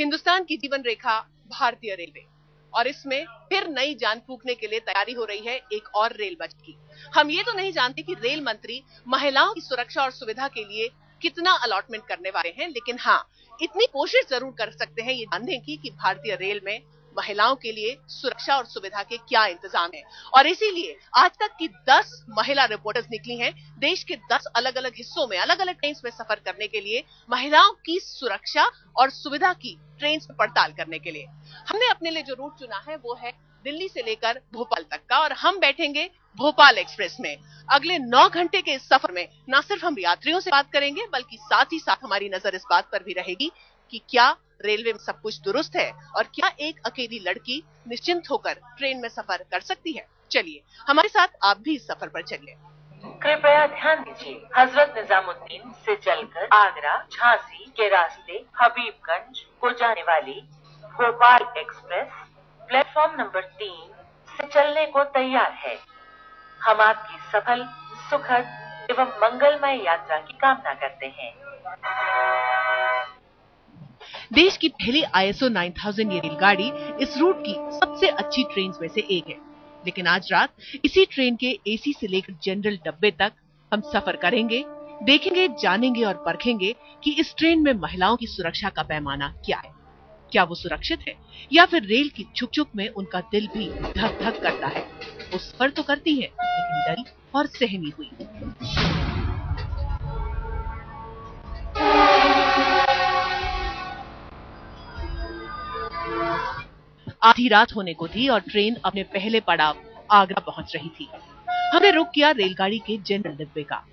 हिंदुस्तान की जीवन रेखा भारतीय रेलवे, और इसमें फिर नई जान फूंकने के लिए तैयारी हो रही है एक और रेल बजट की। हम ये तो नहीं जानते कि रेल मंत्री महिलाओं की सुरक्षा और सुविधा के लिए कितना अलॉटमेंट करने वाले हैं, लेकिन हाँ, इतनी कोशिश जरूर कर सकते हैं ये जानने की कि भारतीय रेल में महिलाओं के लिए सुरक्षा और सुविधा के क्या इंतजाम है। और इसीलिए आज तक की 10 महिला रिपोर्टर्स निकली हैं देश के 10 अलग अलग हिस्सों में अलग अलग ट्रेन में सफर करने के लिए, महिलाओं की सुरक्षा और सुविधा की ट्रेन में पड़ताल करने के लिए। हमने अपने लिए जो रूट चुना है वो है दिल्ली से लेकर भोपाल तक का, और हम बैठेंगे भोपाल एक्सप्रेस में। अगले 9 घंटे के इस सफर में न सिर्फ हम यात्रियों से बात करेंगे, बल्कि साथ ही साथ हमारी नजर इस बात पर भी रहेगी कि क्या रेलवे में सब कुछ दुरुस्त है और क्या एक अकेली लड़की निश्चिंत होकर ट्रेन में सफर कर सकती है। चलिए हमारे साथ आप भी इस सफर पर चलिए। कृपया ध्यान दीजिए, हजरत निजामुद्दीन से चलकर आगरा झांसी के रास्ते हबीबगंज को जाने वाली भोपाल एक्सप्रेस प्लेटफॉर्म नंबर 3 से चलने को तैयार है। हम आपकी सफल, सुखद एवं मंगलमय यात्रा की कामना करते हैं। देश की पहली ISO 9000 ये रेलगाड़ी इस रूट की सबसे अच्छी ट्रेन में से एक है, लेकिन आज रात इसी ट्रेन के AC से लेकर जनरल डब्बे तक हम सफर करेंगे, देखेंगे, जानेंगे और परखेंगे कि इस ट्रेन में महिलाओं की सुरक्षा का पैमाना क्या है। क्या वो सुरक्षित है या फिर रेल की छुक-छुक में उनका दिल भी धक धक करता है। वो सफर तो करती है, लेकिन डरी और सहमी हुई। आधी रात होने को थी और ट्रेन अपने पहले पड़ाव आगरा पहुंच रही थी। हमने रुक किया रेलगाड़ी के जनरल डिब्बे का।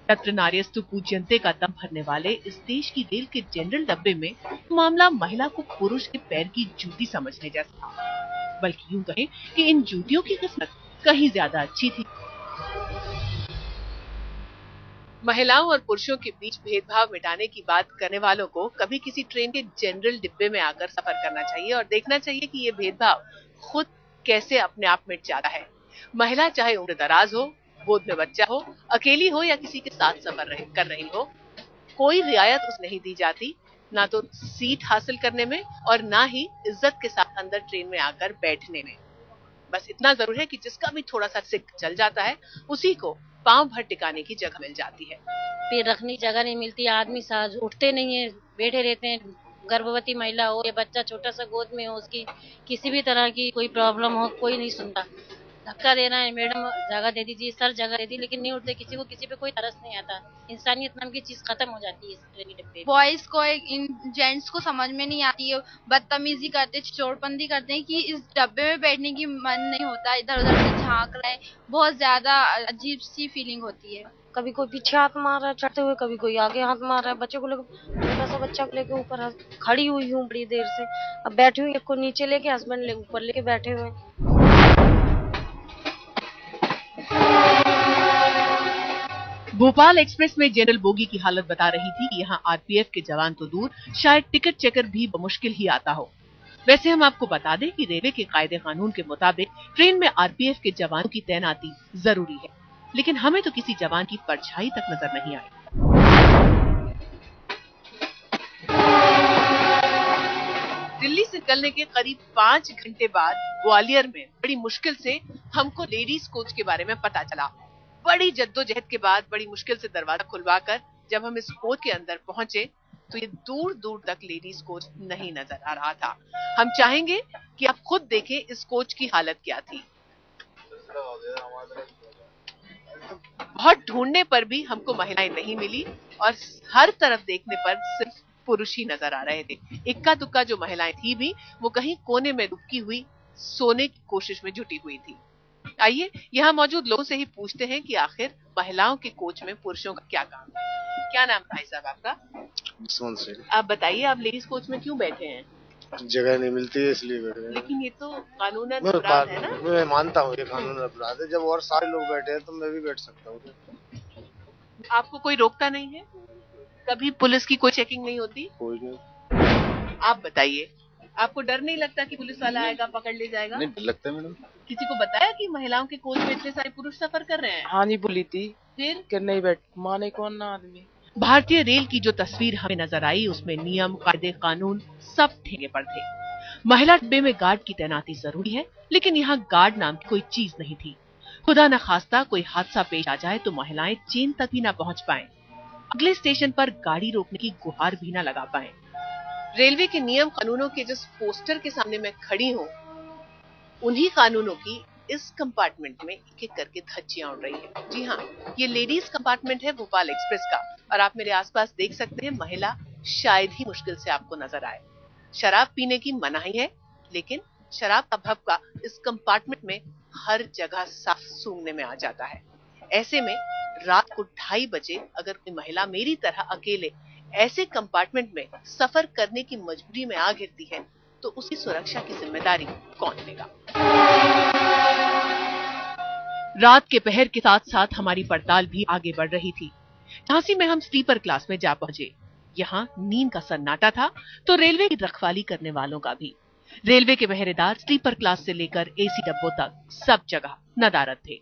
तत्र नार्यस्तु पूज्यन्ते का दम भरने वाले इस देश की रेल के जनरल डब्बे में मामला महिला को पुरुष के पैर की जूती समझने जैसा था, बल्कि यूं कहें कि इन जूतियों की किस्मत कहीं ज्यादा अच्छी थी। महिलाओं और पुरुषों के बीच भेदभाव मिटाने की बात करने वालों को कभी किसी ट्रेन के जनरल डिब्बे में आकर सफर करना चाहिए और देखना चाहिए कि ये भेदभाव खुद कैसे अपने आप मिट जाता है। महिला चाहे उम्र दराज हो, गोद में बच्चा हो, अकेली हो या किसी के साथ सफर कर रही हो, कोई रियायत उसे नहीं दी जाती, ना तो सीट हासिल करने में और ना ही इज्जत के साथ अंदर ट्रेन में आकर बैठने में। बस इतना जरूर है कि जिसका भी थोड़ा सा सिक चल जाता है, उसी को पांव भर टिकाने की जगह मिल जाती है। पैर रखने की जगह नहीं मिलती, आदमी साज उठते नहीं है, बैठे रहते हैं। गर्भवती महिला हो या बच्चा छोटा सा गोद में हो, उसकी किसी भी तरह की कोई प्रॉब्लम हो, कोई नहीं सुनता। धक्का देना है, मैडम जगह दे दीजिए, सर जगह दे दी, लेकिन नहीं उठते। किसी को किसी पे कोई तरस नहीं आता। इंसानियत नाम की चीज खत्म हो जाती है इस ट्रेन के डिब्बे। बॉयज को, इन जेंट्स को समझ में नहीं आती है, बदतमीजी करते, चोरबंदी करते हैं कि इस डब्बे में बैठने की मन नहीं होता, इधर उधर से झांक रहे हैं। बहुत ज्यादा अजीब सी फीलिंग होती है। कभी कोई पीछे हाथ मार रहा है चढ़ते हुए, कभी कोई आगे हाथ मार रहा है। बच्चे को लेकर, छोटा सा बच्चा को लेके ऊपर खड़ी हुई हूँ बड़ी देर से, अब बैठी हुई, एक को नीचे लेके हस्बैंड ऊपर लेके बैठे हुए। भोपाल एक्सप्रेस में जनरल बोगी की हालत बता रही थी कि यहाँ RPF के जवान तो दूर, शायद टिकट चेकर भी बमुश्किल ही आता हो। वैसे हम आपको बता दें कि रेलवे के कायदे कानून के मुताबिक ट्रेन में RPF के जवानों की तैनाती जरूरी है, लेकिन हमें तो किसी जवान की परछाई तक नजर नहीं आई। दिल्ली से निकलने के करीब 5 घंटे बाद ग्वालियर में बड़ी मुश्किल से हमको लेडीज कोच के बारे में पता चला। बड़ी जद्दोजहद के बाद बड़ी मुश्किल से दरवाजा खुलवाकर जब हम इस कोच के अंदर पहुंचे तो ये दूर दूर तक लेडीज कोच नहीं नजर आ रहा था। हम चाहेंगे कि आप खुद देखें इस कोच की हालत क्या थी। बहुत ढूंढने पर भी हमको महिलाएं नहीं मिली और हर तरफ देखने पर सिर्फ पुरुष ही नजर आ रहे थे। इक्का दुक्का जो महिलाएं थी भी वो कहीं कोने में डुबकी हुई सोने की कोशिश में जुटी हुई थी। आइए यहाँ मौजूद लोगों से ही पूछते हैं कि आखिर महिलाओं के कोच में पुरुषों का क्या काम है। क्या नाम भाई साहब आपका? आप बताइए, आप लेडीज कोच में क्यों बैठे हैं? जगह नहीं मिलती है इसलिए बैठे हैं। लेकिन ये तो कानूनन अपराध है ना? मैं मानता हूँ ये कानूनन अपराध है। जब और सारे लोग बैठे हैं तो मैं भी बैठ सकता हूँ। आपको कोई रोकता नहीं है? कभी पुलिस की कोई चेकिंग नहीं होती? कोई नहीं। आप बताइए, आपको डर नहीं लगता कि पुलिस वाला आएगा पकड़ ले जाएगा? नहीं डर लगता है मैडम। किसी को बताया कि महिलाओं के कोच में इतने सारे पुरुष सफर कर रहे हैं? हाँ नहीं बोली थी फिर कि नहीं बैठ, माने कौन ना आदमी। भारतीय रेल की जो तस्वीर हमें नजर आई उसमें नियम, कायदे, कानून सब ठेंगे पर थे। महिला डिब्बे में गार्ड की तैनाती जरूरी है, लेकिन यहाँ गार्ड नाम की कोई चीज नहीं थी। खुदा न खास्ता कोई हादसा पेश आ जाए तो महिलाएं चेन तक ही न पहुंच पाएं, अगले स्टेशन पर गाड़ी रोकने की गुहार भी न लगा पाएं। रेलवे के नियम कानूनों के जिस पोस्टर के सामने मैं खड़ी हूँ, उन्हीं कानूनों की इस कंपार्टमेंट में एक एक करके धज्जियां उड़ रही है। जी हाँ, ये लेडीज कंपार्टमेंट है भोपाल एक्सप्रेस का, और आप मेरे आसपास देख सकते हैं महिला शायद ही मुश्किल से आपको नजर आए। शराब पीने की मनाही है, लेकिन शराब का भभका इस कंपार्टमेंट में हर जगह साफ सूंघने में आ जाता है। ऐसे में रात को 2:30 बजे अगर कोई महिला मेरी तरह अकेले ऐसे कंपार्टमेंट में सफर करने की मजबूरी में आ गिरती है तो उसकी सुरक्षा की जिम्मेदारी कौन लेगा? रात के पहर के साथ साथ हमारी पड़ताल भी आगे बढ़ रही थी। झांसी में हम स्लीपर क्लास में जा पहुंचे। यहाँ नींद का सन्नाटा था तो रेलवे की रखवाली करने वालों का भी। रेलवे के पहरेदार स्लीपर क्लास से लेकर एसी डब्बों तक सब जगह नदारद थे।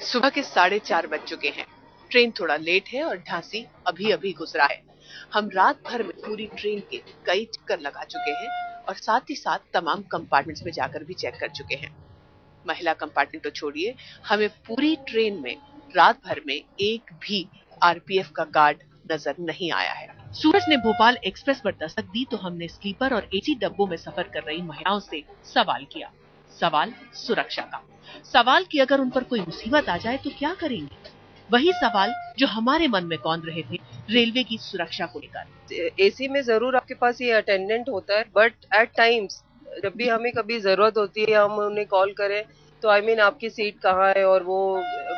सुबह के 4:30 बज चुके हैं। ट्रेन थोड़ा लेट है और झांसी अभी अभी गुजरा है। हम रात भर में पूरी ट्रेन के कई चक्कर लगा चुके हैं और साथ ही साथ तमाम कंपार्टमेंट्स में जाकर भी चेक कर चुके हैं। महिला कंपार्टमेंट तो छोड़िए, हमें पूरी ट्रेन में रात भर में एक भी आरपीएफ का गार्ड नजर नहीं आया है। सूरज ने भोपाल एक्सप्रेस पर दस्तक दी तो हमने स्लीपर और एसी डब्बों में सफर कर रही महिलाओं से सवाल किया। सवाल सुरक्षा का। सवाल कि अगर उन पर कोई मुसीबत आ जाए तो क्या करेंगे? वही सवाल जो हमारे मन में कौन रहे थे रेलवे की सुरक्षा को लेकर। एसी में जरूर आपके पास ये अटेंडेंट होता है, बट एट टाइम्स जब भी हमें कभी जरूरत होती है हम उन्हें कॉल करें तो आपकी सीट कहाँ है और वो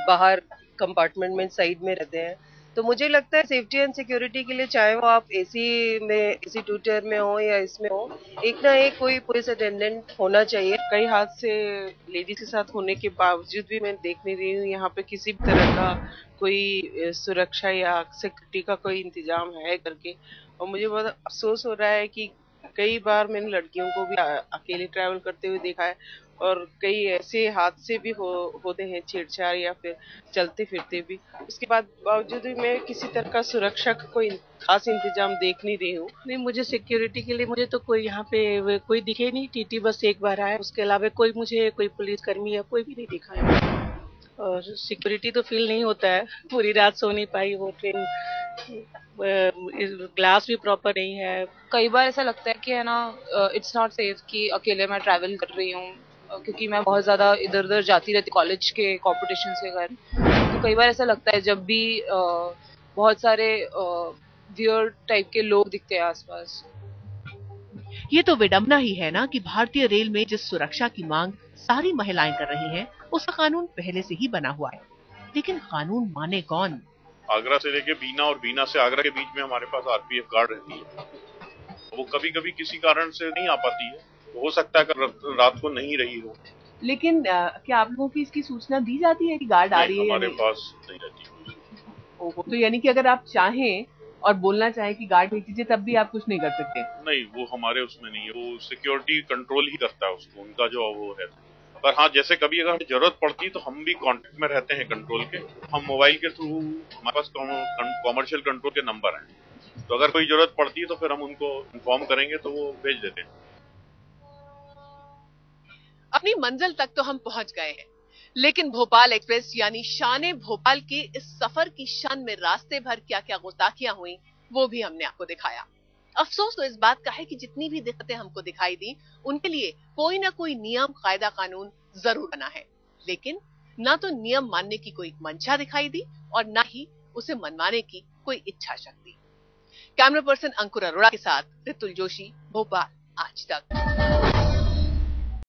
बाहर कंपार्टमेंट में साइड में रहते हैं। तो मुझे लगता है सेफ्टी एंड सिक्योरिटी के लिए चाहे वो आप एसी 2 टायर में हो या इसमें हो, एक ना एक कोई पुलिस अटेंडेंट होना चाहिए। कई हादसे लेडीज के साथ होने के बावजूद भी मैं देख नहीं रही हूँ यहाँ पे किसी भी तरह का कोई सुरक्षा या सिक्योरिटी का कोई इंतजाम है करके। और मुझे बहुत अफसोस हो रहा है कि कई बार मैंने लड़कियों को भी अकेले ट्रैवल करते हुए देखा है और कई ऐसे हादसे भी होते हैं छेड़छाड़ या फिर चलते फिरते भी। उसके बाद बावजूद भी मैं किसी तरह का सुरक्षा का कोई खास इंतजाम देख नहीं रही हूँ। नहीं, मुझे सिक्योरिटी के लिए मुझे तो कोई यहाँ पे कोई दिखे नहीं। टीटी बस एक बार आया, उसके अलावा कोई पुलिस कर्मी या कोई भी नहीं दिखा है। और सिक्योरिटी तो फील नहीं होता है। पूरी रात सो नहीं पाई। वो ट्रेन ग्लास भी प्रॉपर नहीं है। कई बार ऐसा लगता है कि है ना, इट्स नॉट सेफ कि अकेले मैं ट्रैवल कर रही हूँ, क्योंकि मैं बहुत ज्यादा इधर उधर जाती रहती कॉलेज के कॉम्पिटिशन के कारण। तो कई बार ऐसा लगता है जब भी बहुत सारे वियर्ड टाइप के लोग दिखते हैं आसपास। ये तो विडंबना ही है ना कि भारतीय रेल में जिस सुरक्षा की मांग सारी महिलाएं कर रही हैं, उसका कानून पहले से ही बना हुआ है, लेकिन कानून माने कौन? आगरा से लेके बीना और बीना से आगरा के बीच में हमारे पास आरपीएफ गार्ड रहती है। वो कभी कभी किसी कारण से नहीं आ पाती है, हो सकता है कि रात को नहीं रही हो। लेकिन क्या आप लोगों की इसकी सूचना दी जाती है कि गार्ड आ रही है? हमारे पास नहीं रहती। ओहो, तो यानी कि अगर आप चाहें और बोलना चाहें कि गार्ड भेज दीजिए तब भी आप कुछ नहीं कर सकते? नहीं, वो हमारे उसमें नहीं है। वो सिक्योरिटी कंट्रोल ही करता है उसको, उनका जो वो है। पर हाँ, जैसे कभी अगर हमें जरूरत पड़ती है तो हम भी कांटेक्ट में रहते हैं कंट्रोल के। हम मोबाइल के थ्रू, हमारे पास कॉमर्शियल कंट्रोल के नंबर हैं, तो अगर कोई जरूरत पड़ती है तो फिर हम उनको इन्फॉर्म करेंगे तो वो भेज देते हैं। अपनी मंजिल तक तो हम पहुंच गए हैं, लेकिन भोपाल एक्सप्रेस यानी शान भोपाल के इस सफर की शान में रास्ते भर क्या क्या गुस्ताखियां हुई वो भी हमने आपको दिखाया। अफसोस तो इस बात का है कि जितनी भी दिक्कतें हमको दिखाई दी उनके लिए कोई ना कोई नियम, कायदा, कानून जरूर बना है, लेकिन ना तो नियम मानने की कोई मंशा दिखाई दी और ना ही उसे मनवाने की कोई इच्छा शक्ति। कैमरा पर्सन अंकुर अरोड़ा के साथ रितुल जोशी, भोपाल आज तक।